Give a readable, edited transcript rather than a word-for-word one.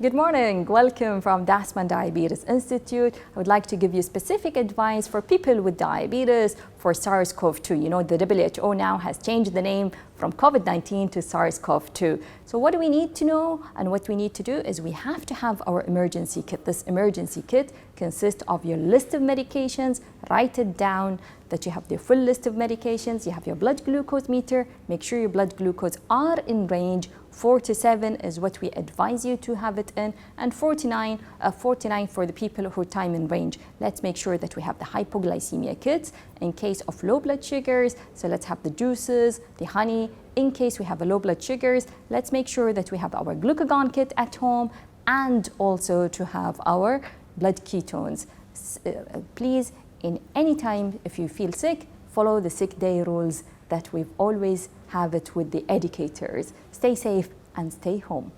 Good morning. Welcome from Dasman Diabetes Institute. I would like to give you specific advice for people with diabetes for SARS-CoV-2. You know, the WHO now has changed the name from COVID-19 to SARS-CoV-2. So what do we need to know and what we need to do is we have to have our emergency kit. This emergency kit consists of your list of medications. Write it down that you have the full list of medications. You have your blood glucose meter. Make sure your blood glucose are in range. 47 is what we advise you to have it in, and 49 for the people who are time in range. Let's make sure that we have the hypoglycemia kits in case of low blood sugars. So let's have the juices, the honey. In case we have a low blood sugars, let's make sure that we have our glucagon kit at home, and also to have our blood ketones. Please, in any time if you feel sick, follow the sick day rules that we've always have it with the educators. Stay safe and stay home.